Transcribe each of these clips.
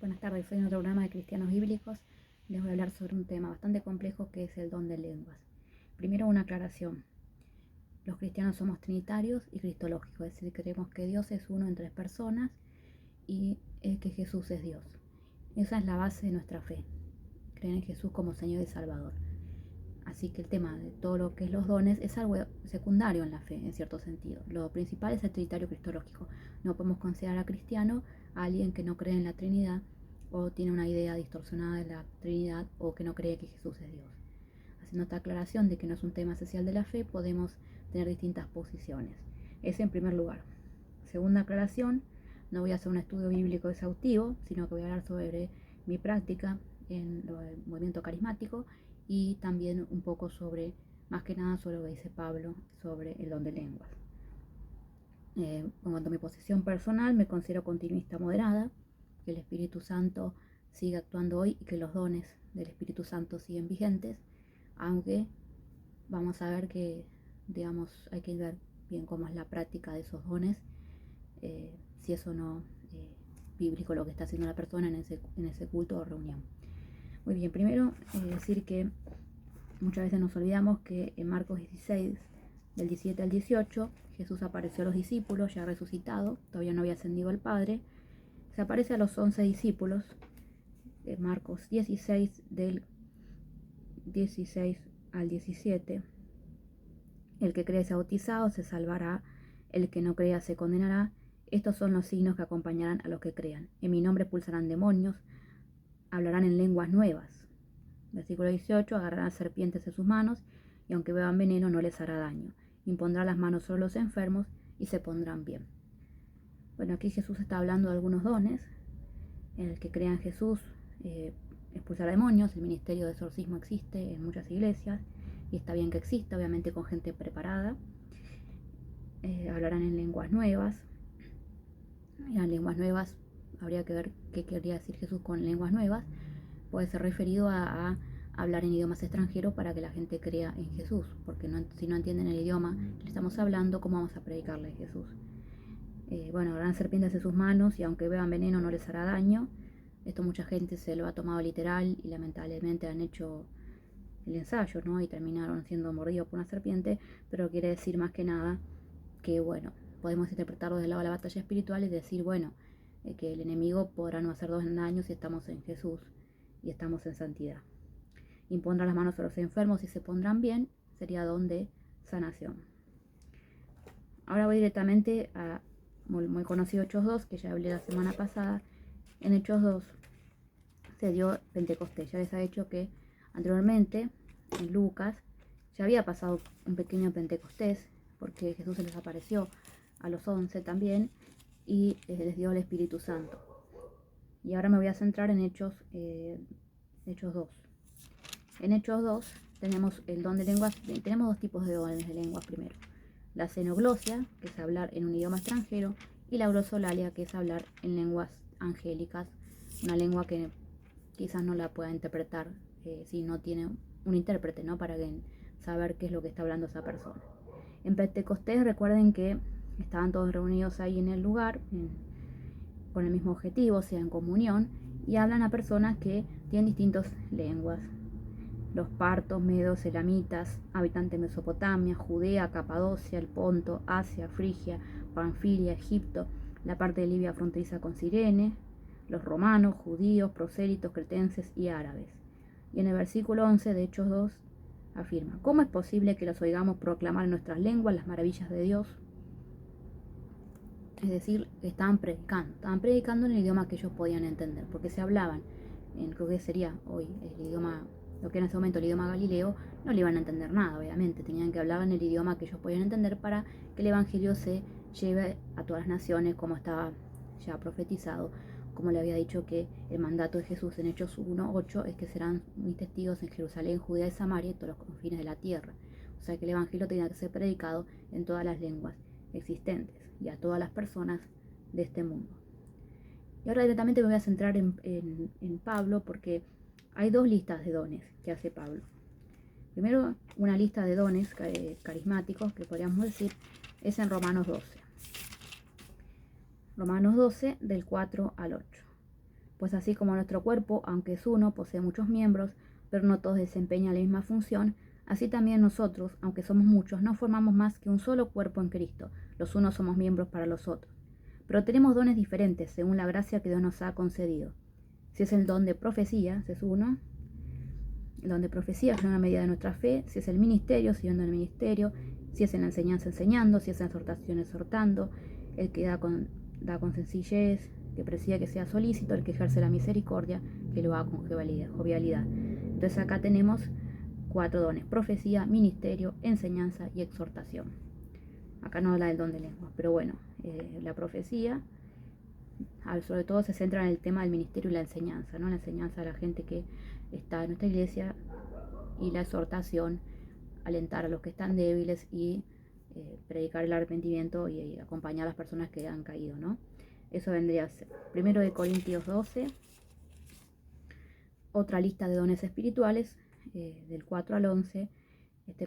Buenas tardes, soy en otro programa de Cristianos Bíblicos. Les voy a hablar sobre un tema bastante complejo que es el don de lenguas. Primero, una aclaración. Los cristianos somos trinitarios y cristológicos, es decir, creemos que Dios es uno en tres personas y que Jesús es Dios. Esa es la base de nuestra fe, creer en Jesús como Señor y Salvador. Así que el tema de todo lo que es los dones es algo secundario en la fe, en cierto sentido. Lo principal es el trinitario cristológico. No podemos considerar a cristiano a alguien que no cree en la Trinidad o tiene una idea distorsionada de la Trinidad o que no cree que Jesús es Dios. Haciendo esta aclaración de que no es un tema esencial de la fe, podemos tener distintas posiciones. Ese en primer lugar. Segunda aclaración, no voy a hacer un estudio bíblico exhaustivo, sino que voy a hablar sobre mi práctica en el movimiento carismático y también un poco sobre, más que nada, sobre lo que dice Pablo sobre el don de lenguas. En cuanto a mi posición personal, me considero continuista moderada, que el Espíritu Santo sigue actuando hoy y que los dones del Espíritu Santo siguen vigentes, aunque vamos a ver que, digamos, hay que ver bien cómo es la práctica de esos dones, si eso no bíblico lo que está haciendo la persona en ese culto o reunión. Muy bien, primero decir que muchas veces nos olvidamos que en Marcos 16, del 17 al 18, Jesús apareció a los discípulos ya resucitado, todavía no había ascendido al Padre. Se aparece a los 11 discípulos, Marcos 16, del 16 al 17. El que cree sea bautizado, se salvará; el que no crea se condenará. Estos son los signos que acompañarán a los que crean. En mi nombre expulsarán demonios, hablarán en lenguas nuevas. Versículo 18, agarrarán serpientes en sus manos, y aunque beban veneno no les hará daño. Impondrán las manos sobre los enfermos y se pondrán bien. Bueno, aquí Jesús está hablando de algunos dones. El que crea en Jesús expulsará demonios. El ministerio de exorcismo existe en muchas iglesias y está bien que exista, obviamente con gente preparada. Hablarán en lenguas nuevas. En lenguas nuevas habría que ver qué quería decir Jesús con lenguas nuevas. Puede ser referido a hablar en idiomas extranjeros para que la gente crea en Jesús, porque si no entienden el idioma que le estamos hablando, ¿cómo vamos a predicarle a Jesús? Bueno, habrán serpientes en sus manos y aunque beban veneno no les hará daño. Esto mucha gente se lo ha tomado literal y lamentablemente han hecho el ensayo, ¿no? Y terminaron siendo mordidos por una serpiente, pero quiere decir más que nada que, bueno, podemos interpretarlo del lado de la batalla espiritual y decir, bueno, que el enemigo podrá no hacer daño si estamos en Jesús y estamos en santidad. Impondrán las manos a los enfermos y se pondrán bien, sería don de sanación. Ahora voy directamente a muy conocido Hechos 2, que ya hablé la semana pasada. En Hechos 2 se dio Pentecostés. Ya les ha dicho que anteriormente en Lucas ya había pasado un pequeño Pentecostés, porque Jesús se les apareció a los 11 también y les dio el Espíritu Santo. Y ahora me voy a centrar en Hechos 2. En Hechos 2 tenemos el don de lenguas. Tenemos dos tipos de dones de lenguas primero. La xenoglosia, que es hablar en un idioma extranjero, y la glosolalia, que es hablar en lenguas angélicas, una lengua que quizás no la pueda interpretar si no tiene un intérprete, ¿no? Para saber qué es lo que está hablando esa persona. En Pentecostés recuerden que estaban todos reunidos ahí en el lugar con el mismo objetivo, o sea, en comunión, y hablan a personas que tienen distintas lenguas. Los partos, medos, elamitas, habitantes de Mesopotamia, Judea, Capadocia, el Ponto, Asia, Frigia, Panfilia, Egipto, la parte de Libia fronteriza con Cirene, los romanos, judíos, prosélitos, cretenses y árabes. Y en el versículo 11 de Hechos 2 afirma: ¿cómo es posible que los oigamos proclamar en nuestras lenguas las maravillas de Dios? Es decir, estaban predicando en el idioma que ellos podían entender, porque se hablaban en lo que sería hoy el idioma, lo que en ese momento el idioma galileo, no le iban a entender nada, obviamente, tenían que hablar en el idioma que ellos podían entender para que el evangelio se lleve a todas las naciones, como estaba ya profetizado, como le había dicho que el mandato de Jesús en Hechos 1:8 es que serán mis testigos en Jerusalén, Judea y Samaria y todos los confines de la tierra. O sea que el evangelio tenía que ser predicado en todas las lenguas existentes y a todas las personas de este mundo. Y ahora directamente me voy a centrar en Pablo, porque hay dos listas de dones que hace Pablo. Primero, una lista de dones carismáticos, que podríamos decir, es en Romanos 12. Romanos 12, del 4 al 8. Pues así como nuestro cuerpo, aunque es uno, posee muchos miembros, pero no todos desempeñan la misma función, así también nosotros, aunque somos muchos, no formamos más que un solo cuerpo en Cristo. Los unos somos miembros para los otros. Pero tenemos dones diferentes según la gracia que Dios nos ha concedido. Si es el don de profecía, ese es uno. El don de profecía es una medida de nuestra fe. Si es el ministerio, siguiendo el ministerio. Si es en la enseñanza, enseñando. Si es en la exhortación, exhortando. El que da con sencillez, que preside, que sea solícito. El que ejerce la misericordia, que lo haga con jovialidad. Entonces acá tenemos 4 dones: profecía, ministerio, enseñanza y exhortación. Acá no habla del don de lenguas, pero bueno, la profecía sobre todo se centra en el tema del ministerio y la enseñanza, ¿no? La enseñanza a la gente que está en nuestra iglesia, y la exhortación, alentar a los que están débiles y predicar el arrepentimiento y acompañar a las personas que han caído, ¿no? Eso vendría a ser. 1 Corintios 12, otra lista de dones espirituales, del 4 al 11,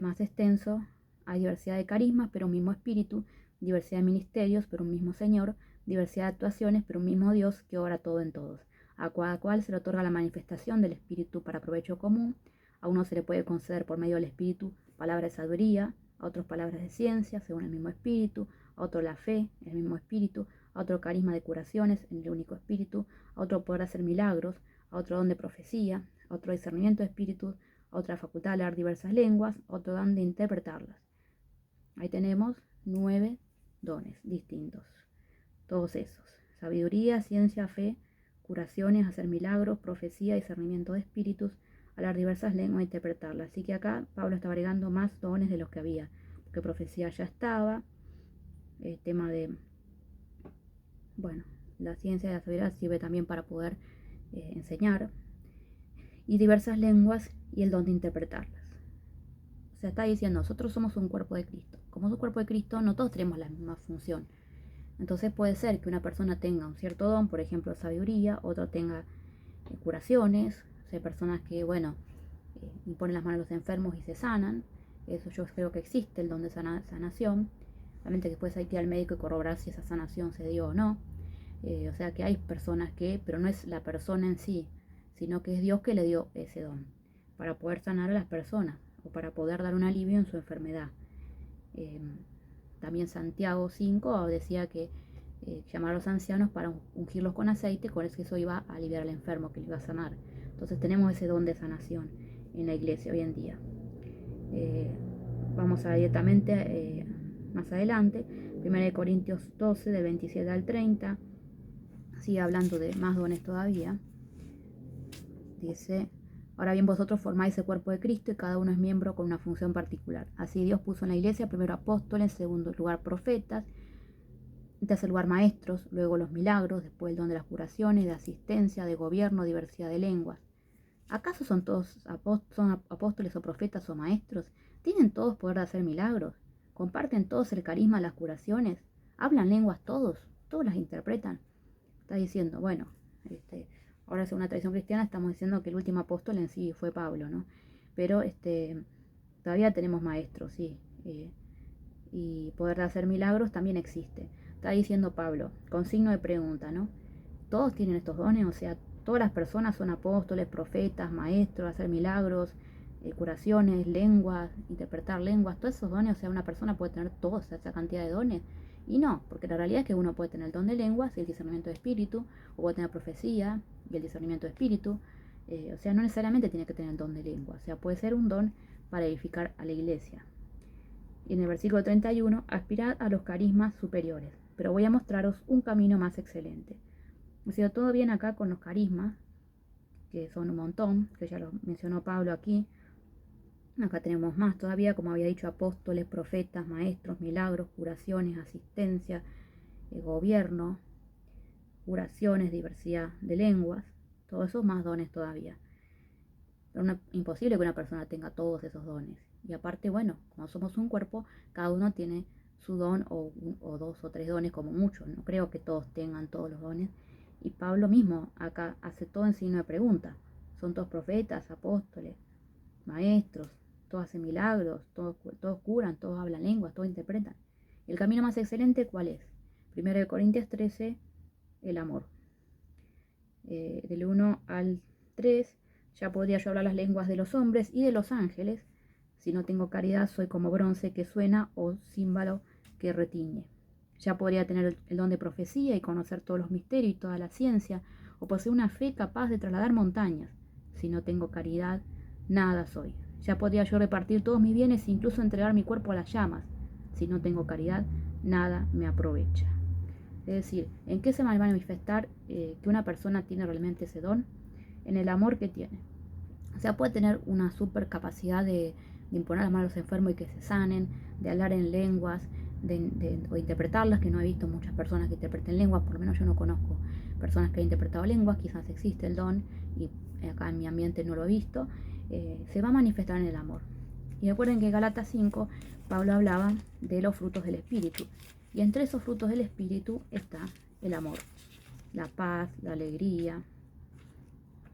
más extenso. Hay diversidad de carismas, pero un mismo espíritu; diversidad de ministerios, pero un mismo Señor; diversidad de actuaciones, pero un mismo Dios que obra todo en todos. A cada cual se le otorga la manifestación del Espíritu para provecho común. A uno se le puede conceder por medio del Espíritu palabras de sabiduría, a otros palabras de ciencia, según el mismo Espíritu; a otro la fe, el mismo Espíritu; a otro carisma de curaciones, en el único Espíritu; a otro poder hacer milagros; a otro don de profecía; a otro discernimiento de espíritus; a otra facultad de hablar diversas lenguas; a otro don de interpretarlas. Ahí tenemos 9 dones distintos. Todos esos: sabiduría, ciencia, fe, curaciones, hacer milagros, profecía, discernimiento de espíritus, hablar diversas lenguas e interpretarlas. Así que acá Pablo está agregando más dones de los que había, porque profecía ya estaba. El tema de, bueno, la ciencia y la sabiduría sirve también para poder enseñar, y diversas lenguas y el don de interpretarlas. O sea, está diciendo, nosotros somos un cuerpo de Cristo. Como es un cuerpo de Cristo, no todos tenemos la misma función. Entonces puede ser que una persona tenga un cierto don, por ejemplo, sabiduría; otro tenga curaciones. O sea, hay personas que, bueno, imponen las manos a los enfermos y se sanan. Eso yo creo que existe, el don de sanación. Obviamente que después hay que ir al médico y corroborar si esa sanación se dio o no. O sea que hay personas que, pero no es la persona en sí, sino que es Dios que le dio ese don para poder sanar a las personas o para poder dar un alivio en su enfermedad. También Santiago 5 decía que llamar a los ancianos para ungirlos con aceite, con eso iba a aliviar al enfermo, que le iba a sanar. Entonces tenemos ese don de sanación en la iglesia hoy en día. Vamos a directamente más adelante, 1 Corintios 12, del 27 al 30, sigue hablando de más dones todavía. Dice: ahora bien, vosotros formáis el cuerpo de Cristo, y cada uno es miembro con una función particular. Así Dios puso en la iglesia primero apóstoles, en segundo lugar profetas, en tercer lugar maestros, luego los milagros, después el don de las curaciones, de asistencia, de gobierno, diversidad de lenguas. ¿Acaso son todos apóstoles o profetas o maestros? ¿Tienen todos poder de hacer milagros? ¿Comparten todos el carisma de las curaciones? ¿Hablan lenguas todos? ¿Todos las interpretan? Está diciendo, bueno, ahora según la tradición cristiana estamos diciendo que el último apóstol en sí fue Pablo, ¿no? Pero todavía tenemos maestros, sí. Y poder de hacer milagros también existe. Está diciendo Pablo, con signo de pregunta, ¿no? ¿Todos tienen estos dones? O sea, todas las personas son apóstoles, profetas, maestros, hacer milagros, curaciones, lenguas, interpretar lenguas, todos esos dones. O sea, una persona puede tener toda esa cantidad de dones. Y no, porque la realidad es que uno puede tener el don de lenguas y el discernimiento de espíritu, o puede tener profecía y el discernimiento de espíritu. O sea, no necesariamente tiene que tener el don de lengua. O sea, puede ser un don para edificar a la iglesia. Y en el versículo 31, aspirad a los carismas superiores, pero voy a mostraros un camino más excelente. O sea, todo bien acá con los carismas, que son un montón, que ya lo mencionó Pablo aquí. Acá tenemos más todavía, como había dicho, apóstoles, profetas, maestros, milagros, curaciones, asistencia, gobierno, curaciones, diversidad de lenguas, todos esos más dones todavía. Pero imposible que una persona tenga todos esos dones. Y aparte, bueno, como somos un cuerpo, cada uno tiene su don o 2 o 3 dones como mucho. No creo que todos tengan todos los dones. Y Pablo mismo acá hace todo en signo de pregunta. Son todos profetas, apóstoles, maestros, todos hacen milagros, todos curan, todos hablan lenguas, todos interpretan. ¿El camino más excelente cuál es? 1 Corintios 13, el amor. del 1 al 3, ya podría yo hablar las lenguas de los hombres y de los ángeles. Si no tengo caridad, soy como bronce que suena o címbalo que retiñe. Ya podría tener el don de profecía y conocer todos los misterios y toda la ciencia, o poseer una fe capaz de trasladar montañas. Si no tengo caridad, nada soy. Ya podría yo repartir todos mis bienes e incluso entregar mi cuerpo a las llamas. Si no tengo caridad, nada me aprovecha. Es decir, ¿en qué se va a manifestar que una persona tiene realmente ese don? En el amor que tiene. O sea, puede tener una super capacidad de imponer las manos a los enfermos y que se sanen, de hablar en lenguas, o interpretarlas, que no he visto muchas personas que interpreten lenguas, por lo menos yo no conozco personas que han interpretado lenguas, quizás existe el don y acá en mi ambiente no lo he visto. Se va a manifestar en el amor. Y recuerden que en Galatas 5 Pablo hablaba de los frutos del Espíritu. Y entre esos frutos del Espíritu está el amor, la paz, la alegría.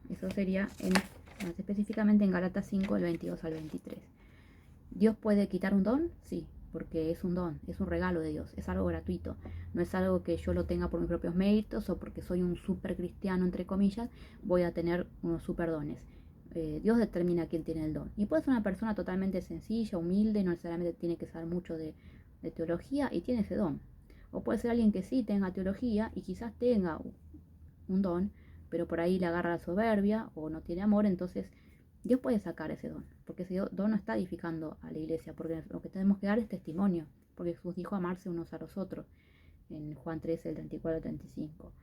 Eso sería más específicamente en Galatas 5, del 22 al 23. ¿Dios puede quitar un don? Sí, porque es un don, es un regalo de Dios, es algo gratuito. No es algo que yo lo tenga por mis propios méritos o porque soy un super cristiano, entre comillas, voy a tener unos super dones. Dios determina quién tiene el don. Y puede ser una persona totalmente sencilla, humilde, no necesariamente tiene que saber mucho de teología y tiene ese don. O puede ser alguien que sí tenga teología y quizás tenga un don, pero por ahí le agarra la soberbia o no tiene amor, entonces Dios puede sacar ese don, porque ese don no está edificando a la iglesia, porque lo que tenemos que dar es testimonio, porque Jesús dijo amarse unos a los otros, en Juan 13, el 34 al 35.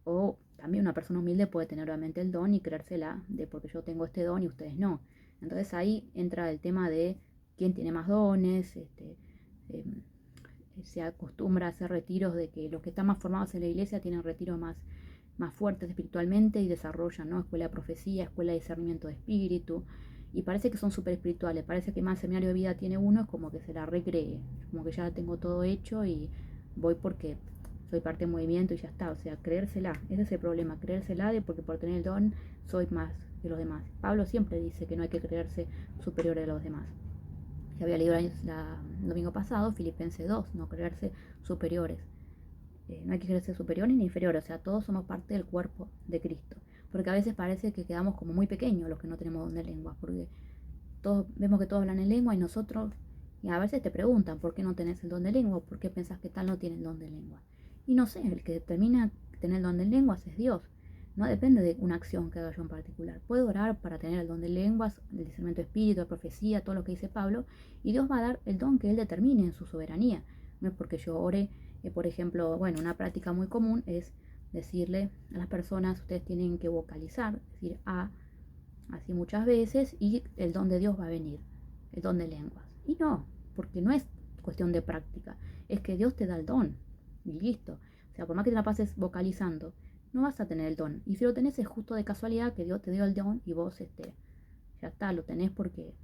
O también una persona humilde puede tener realmente el don y creérsela de porque yo tengo este don y ustedes no. Entonces ahí entra el tema de quién tiene más dones, se acostumbra a hacer retiros de que los que están más formados en la iglesia tienen retiros más fuertes espiritualmente y desarrollan, ¿no? Escuela de profecía, escuela de discernimiento de espíritu, y parece que son súper espirituales, parece que más seminario de vida tiene uno, es como que se la recree, como que ya tengo todo hecho y voy porque soy parte del movimiento y ya está, o sea, creérsela, ese es el problema, creérsela de porque por tener el don soy más que los demás. Pablo siempre dice que no hay que creerse superior a los demás. Que había leído el domingo pasado, Filipenses 2, no creerse superiores. No hay que creerse superiores ni inferiores, o sea, todos somos parte del cuerpo de Cristo. Porque a veces parece que quedamos como muy pequeños los que no tenemos don de lengua, porque todos vemos que todos hablan en lengua y nosotros, y a veces te preguntan por qué no tenés el don de lengua, por qué pensás que tal no tiene el don de lengua. Y no sé, el que determina tener el don de lenguas es Dios. No depende de una acción que haga yo en particular. Puedo orar para tener el don de lenguas, el discernimiento de espíritu, la profecía, todo lo que dice Pablo, y Dios va a dar el don que Él determine en su soberanía. No es porque yo ore, por ejemplo, bueno, una práctica muy común es decirle a las personas, ustedes tienen que vocalizar, decir así muchas veces, y el don de Dios va a venir, el don de lenguas. Y no, porque no es cuestión de práctica, es que Dios te da el don, y listo. O sea, por más que te la pases vocalizando, no vas a tener el don. Y si lo tenés es justo de casualidad que Dios te dio el don y vos ya está, lo tenés porque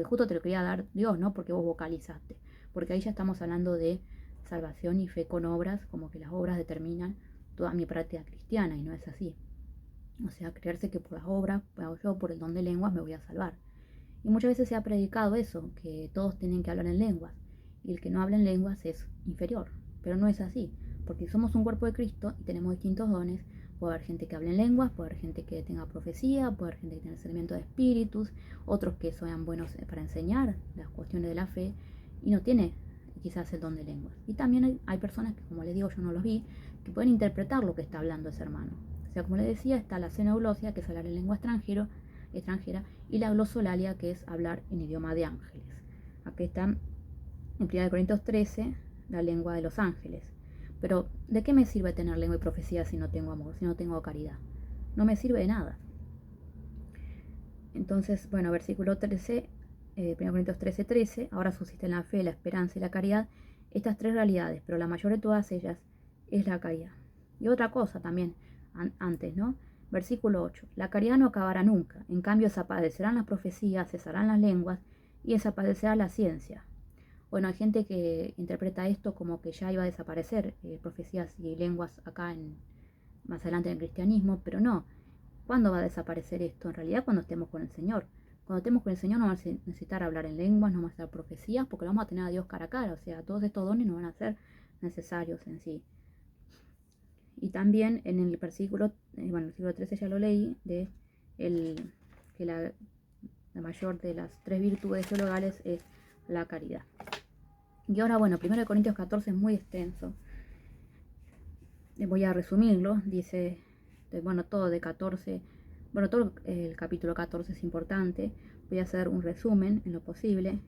justo te lo quería dar Dios, ¿no? Porque vos vocalizaste. Porque ahí ya estamos hablando de salvación y fe con obras, como que las obras determinan toda mi práctica cristiana, y no es así. O sea, creerse que por las obras, yo por el don de lenguas me voy a salvar. Y muchas veces se ha predicado eso, que todos tienen que hablar en lenguas, y el que no habla en lenguas es inferior. Pero no es así, porque somos un cuerpo de Cristo y tenemos distintos dones. Puede haber gente que hable en lenguas, puede haber gente que tenga profecía, puede haber gente que tenga discernimiento de espíritus, otros que sean buenos para enseñar las cuestiones de la fe y no tiene quizás el don de lenguas. Y también hay personas que, como les digo, yo no los vi, que pueden interpretar lo que está hablando ese hermano. O sea, como les decía, está la xenoglosia, que es hablar en lengua extranjera, y la glosolalia, que es hablar en idioma de ángeles. Aquí están en 1 Corintios 13, la lengua de los ángeles. Pero, ¿de qué me sirve tener lengua y profecía si no tengo amor, si no tengo caridad? No me sirve de nada. Entonces, bueno, versículo 13, 1 Corintios 13, ahora subsisten la fe, la esperanza y la caridad, estas tres realidades, pero la mayor de todas ellas es la caridad. Y otra cosa también, antes, ¿no? Versículo 8, la caridad no acabará nunca, en cambio desaparecerán las profecías, cesarán las lenguas y desaparecerá la ciencia. Bueno, hay gente que interpreta esto como que ya iba a desaparecer profecías y lenguas acá más adelante en el cristianismo, pero no. ¿Cuándo va a desaparecer esto? En realidad cuando estemos con el Señor. Cuando estemos con el Señor no vamos a necesitar hablar en lenguas, no vamos a necesitar profecías, porque lo vamos a tener a Dios cara a cara. O sea, todos estos dones no van a ser necesarios en sí. Y también en el versículo, el versículo 13 ya lo leí, de que la mayor de las 3 virtudes teologales es la caridad. Y ahora, 1 Corintios 14 es muy extenso. Voy a resumirlo. Dice, todo de 14, todo el capítulo 14 es importante. Voy a hacer un resumen en lo posible.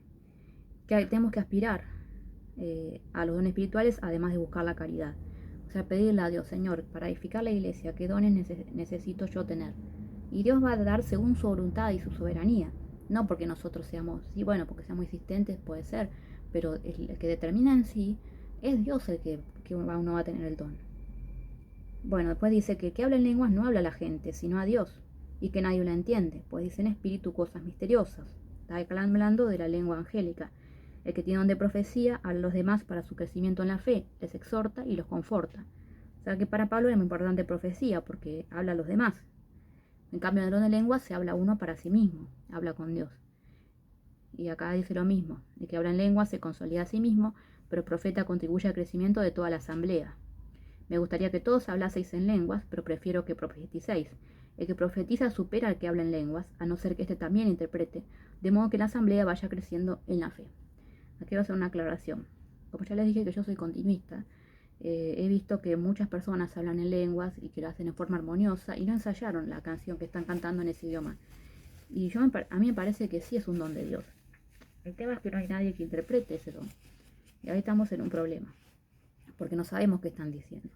Que tenemos que aspirar a los dones espirituales, además de buscar la caridad. O sea, pedirle a Dios, Señor, para edificar la iglesia, ¿qué dones necesito yo tener? Y Dios va a dar según su voluntad y su soberanía. No porque nosotros seamos, porque seamos insistentes puede ser, pero el que determina en sí es Dios el que uno va a tener el don. Después dice que habla en lenguas no habla a la gente, sino a Dios, y que nadie la entiende, pues dicen espíritu cosas misteriosas. Está hablando de la lengua angélica. El que tiene don de profecía habla a los demás para su crecimiento en la fe, les exhorta y los conforta. O sea que para Pablo es muy importante profecía, porque habla a los demás. En cambio, en el don de lenguas se habla uno para sí mismo, habla con Dios. Y acá dice lo mismo, el que habla en lenguas se consolida a sí mismo, pero el profeta contribuye al crecimiento de toda la asamblea. Me gustaría que todos hablaseis en lenguas, pero prefiero que profeticéis. El que profetiza supera al que habla en lenguas, a no ser que éste también interprete, de modo que la asamblea vaya creciendo en la fe. Aquí va a hacer una aclaración. Como ya les dije que yo soy continuista, he visto que muchas personas hablan en lenguas y que lo hacen en forma armoniosa y no ensayaron la canción que están cantando en ese idioma. Y a mí me parece que sí es un don de Dios. El tema es que no hay nadie que interprete ese don. Y ahí estamos en un problema, porque no sabemos qué están diciendo.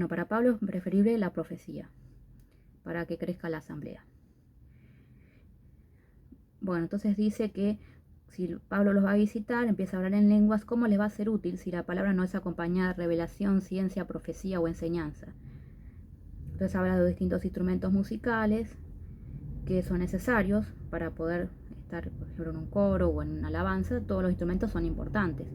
Para Pablo es preferible la profecía, para que crezca la asamblea. Entonces dice que si Pablo los va a visitar, empieza a hablar en lenguas, ¿cómo les va a ser útil si la palabra no es acompañada de revelación, ciencia, profecía o enseñanza? Entonces habla de distintos instrumentos musicales que son necesarios para poder estar, por ejemplo, en un coro o en una alabanza. Todos los instrumentos son importantes.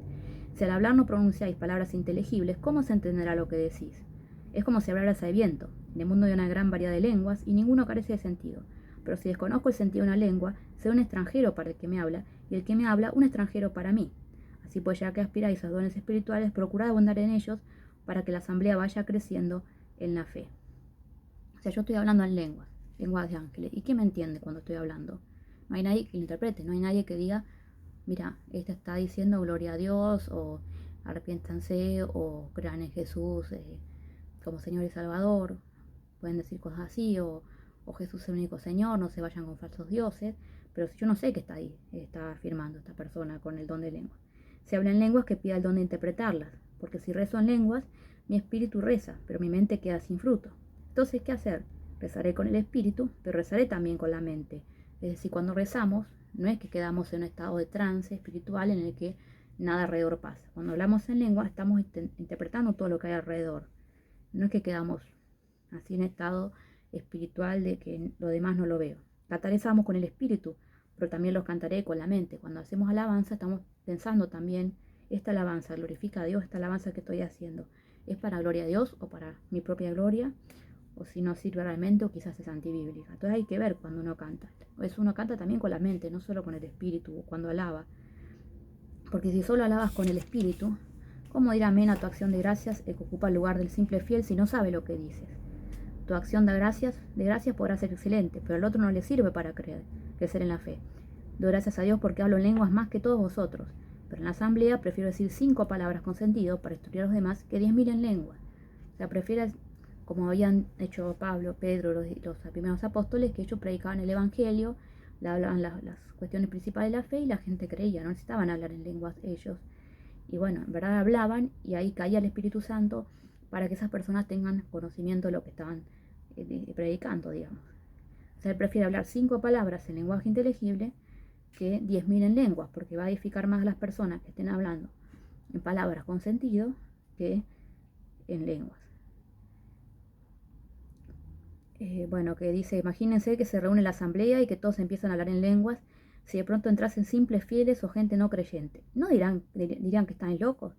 Si al hablar no pronunciáis palabras inteligibles, ¿cómo se entenderá lo que decís? Es como si hablaras al viento. En el mundo hay una gran variedad de lenguas y ninguno carece de sentido. Pero si desconozco el sentido de una lengua, seré un extranjero para el que me habla, y el que me habla, un extranjero para mí. Así pues, ya que aspiráis a dones espirituales, procurad abundar en ellos para que la asamblea vaya creciendo en la fe. O sea, yo estoy hablando en lenguas de ángeles. ¿Y quién me entiende cuando estoy hablando? No hay nadie que lo interprete, no hay nadie que diga, mira, este está diciendo gloria a Dios, o arrepiéntanse, o crean en Jesús como Señor y Salvador. Pueden decir cosas así, o Jesús es el único Señor, no se vayan con falsos dioses. Pero si yo no sé qué está ahí, está afirmando esta persona con el don de lenguas. Si habla en lenguas, que pida el don de interpretarlas, porque si rezo en lenguas, mi espíritu reza, pero mi mente queda sin fruto. Entonces, ¿qué hacer? Rezaré con el espíritu, pero rezaré también con la mente. Es decir, cuando rezamos, no es que quedamos en un estado de trance espiritual en el que nada alrededor pasa. Cuando hablamos en lengua, estamos interpretando todo lo que hay alrededor. No es que quedamos así en estado espiritual de que lo demás no lo veo. Cantaremos con el espíritu, pero también los cantaré con la mente. Cuando hacemos alabanza, estamos pensando también, esta alabanza glorifica a Dios, esta alabanza que estoy haciendo, ¿es para gloria a Dios o para mi propia gloria? O si no sirve realmente, o quizás es antibíblica. Entonces hay que ver cuando uno canta. Uno canta también con la mente, no solo con el espíritu, cuando alaba. Porque si solo alabas con el espíritu, ¿cómo dirá amén a tu acción de gracias el que ocupa el lugar del simple fiel si no sabe lo que dices? Tu acción de gracias podrá ser excelente, pero al otro no le sirve para crecer en la fe. Doy gracias a Dios porque hablo en lenguas más que todos vosotros, pero en la asamblea prefiero decir 5 palabras con sentido para instruir a los demás que 10.000 en lenguas. O sea, prefiero, como habían hecho Pablo, Pedro, los primeros apóstoles, que ellos predicaban el evangelio, hablaban las cuestiones principales de la fe y la gente creía, no necesitaban hablar en lenguas ellos. Y en verdad hablaban y ahí caía el Espíritu Santo para que esas personas tengan conocimiento de lo que estaban predicando, digamos. O sea, él prefiere hablar 5 palabras en lenguaje inteligible que 10.000 en lenguas, porque va a edificar más a las personas que estén hablando en palabras con sentido que en lenguas. Que dice, imagínense que se reúne la asamblea y que todos empiezan a hablar en lenguas. Si de pronto entrasen simples fieles o gente no creyente, ¿no dirían que están locos?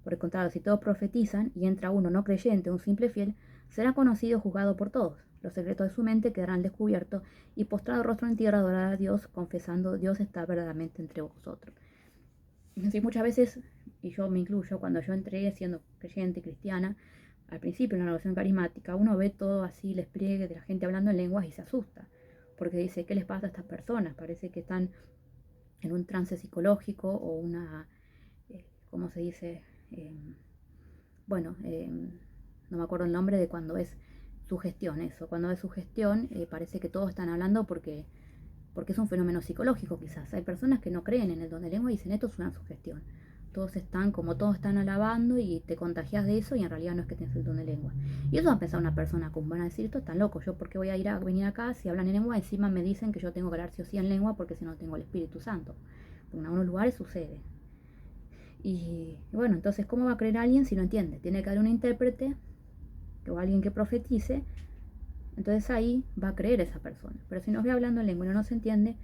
Por el contrario, si todos profetizan y entra uno no creyente, un simple fiel, será conocido, juzgado por todos. Los secretos de su mente quedarán descubiertos y postrado rostro en tierra adorará a Dios, confesando, Dios está verdaderamente entre vosotros. Es decir, muchas veces y yo me incluyo, cuando yo entré siendo creyente cristiana, al principio en la renovación carismática, uno ve todo así, el despliegue de la gente hablando en lenguas y se asusta, porque dice, ¿qué les pasa a estas personas? Parece que están en un trance psicológico o una, ¿cómo se dice? Bueno, no me acuerdo el nombre de cuando es sugestión, eso, cuando es sugestión, parece que todos están hablando porque es un fenómeno psicológico quizás. Hay personas que no creen en el don de lengua y dicen esto es una sugestión. Todos están alabando y te contagias de eso y en realidad no es que tienes el don de lengua. Y eso va a pensar una persona como van a decir, esto es tan loco, yo por qué voy a venir acá si hablan en lengua, encima me dicen que yo tengo que hablar sí o sí en lengua porque si no tengo el Espíritu Santo. En algunos lugares sucede. Y bueno, entonces, ¿cómo va a creer alguien si no entiende? Tiene que haber un intérprete o alguien que profetice, entonces ahí va a creer esa persona. Pero si nos ve hablando en lengua y no nos entiende,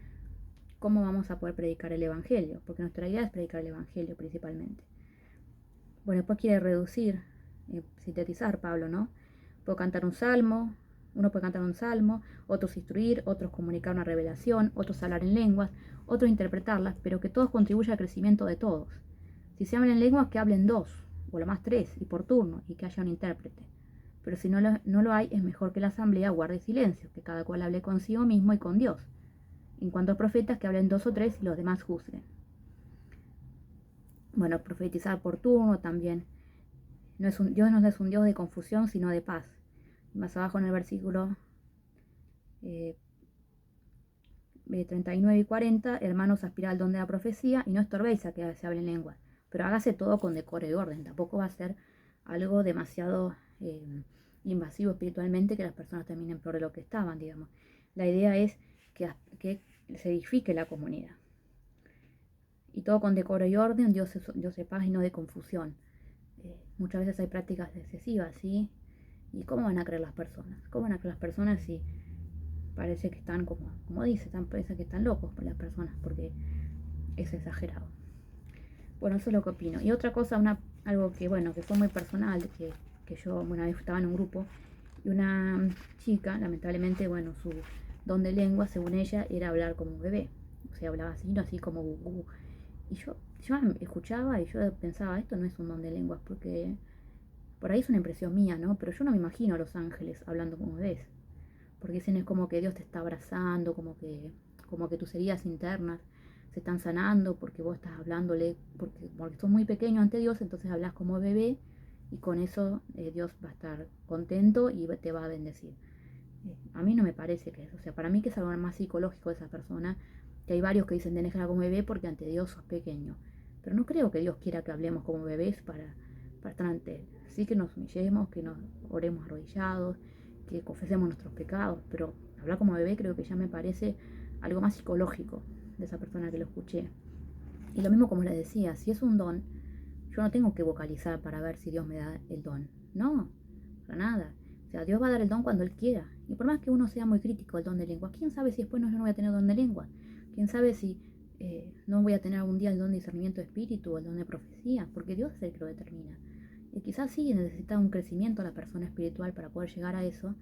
¿cómo vamos a poder predicar el Evangelio? Porque nuestra idea es predicar el Evangelio principalmente. Bueno, después quiere reducir, sintetizar Pablo, ¿no? Puedo cantar un salmo, uno puede cantar un salmo, otros instruir, otros comunicar una revelación, otros hablar en lenguas, otros interpretarlas, pero que todos contribuyan al crecimiento de todos. Si se hablan en lenguas, que hablen dos, o lo más tres, y por turno, y que haya un intérprete. Pero si no lo hay, es mejor que la asamblea guarde silencio, que cada cual hable consigo mismo y con Dios. En cuanto a profetas, que hablen dos o tres y los demás juzguen. Bueno, profetizar por turno también. Dios no es un Dios de confusión, sino de paz. Más abajo en el versículo 39 y 40, hermanos, aspirad al don de la profecía y no estorbéis a que se hable en lenguas, pero hágase todo con decoro y orden. Tampoco va a ser algo demasiado invasivo espiritualmente que las personas terminen peor de lo que estaban, digamos. La idea es que se edifique la comunidad. Y todo con decoro y orden, Dios de paz y no de confusión. Muchas veces hay prácticas excesivas, ¿sí? ¿Y cómo van a creer las personas? ¿Cómo van a creer las personas si parece que están como dice, parece que están locos por las personas? Porque es exagerado. Bueno, eso es lo que opino. Y otra cosa, algo que fue muy personal, que yo una vez estaba en un grupo y una chica, lamentablemente, su don de lengua, según ella, era hablar como un bebé. O sea, hablaba así, no así como y yo escuchaba y yo pensaba, esto no es un don de lenguas, porque por ahí es una impresión mía, ¿no? Pero yo no me imagino a los ángeles hablando como bebés. Porque dicen es como que Dios te está abrazando, como que tus heridas internas se están sanando porque vos estás hablándole, porque sos muy pequeño ante Dios, entonces hablas como bebé y con eso Dios va a estar contento y te va a bendecir. A mí no me parece que eso, o sea, para mí que es algo más psicológico de esa persona, que hay varios que dicen tenés que hablar como bebé porque ante Dios sos pequeño. Pero no creo que Dios quiera que hablemos como bebés para estar ante Él. Sí que nos humillemos, que nos oremos arrodillados, que confesemos nuestros pecados, pero hablar como bebé creo que ya me parece algo más psicológico de esa persona que lo escuché. Y lo mismo como les decía, si es un don, yo no tengo que vocalizar para ver si Dios me da el don. No, para nada. O sea, Dios va a dar el don cuando Él quiera. Y por más que uno sea muy crítico del don de lengua, ¿quién sabe si después yo no voy a tener don de lengua? ¿Quién sabe si no voy a tener algún día el don de discernimiento de espíritu o el don de profecía? Porque Dios es el que lo determina. Y quizás sí necesita un crecimiento a la persona espiritual para poder llegar a eso,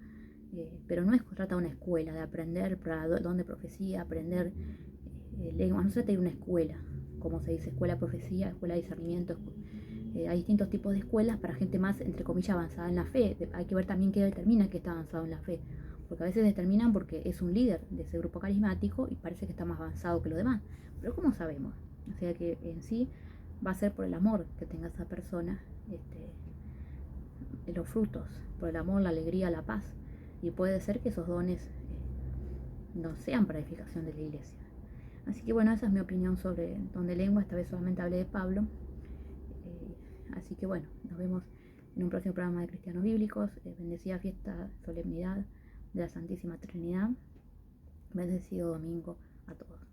pero no es que trata de una escuela, de aprender para don de profecía, aprender lengua. No se trata de una escuela, como se dice, escuela de profecía, escuela de discernimiento. Hay distintos tipos de escuelas para gente más, entre comillas, avanzada en la fe. Hay que ver también qué determina que está avanzado en la fe. Porque a veces determinan porque es un líder de ese grupo carismático y parece que está más avanzado que los demás. Pero ¿cómo sabemos? O sea que en sí va a ser por el amor que tenga esa persona, los frutos, por el amor, la alegría, la paz. Y puede ser que esos dones no sean para edificación de la iglesia. Así que bueno, esa es mi opinión sobre el don de lengua. Esta vez solamente hablé de Pablo. Así que bueno, nos vemos en un próximo programa de Cristianos Bíblicos. Bendecida fiesta, solemnidad de la Santísima Trinidad. Bendecido domingo a todos.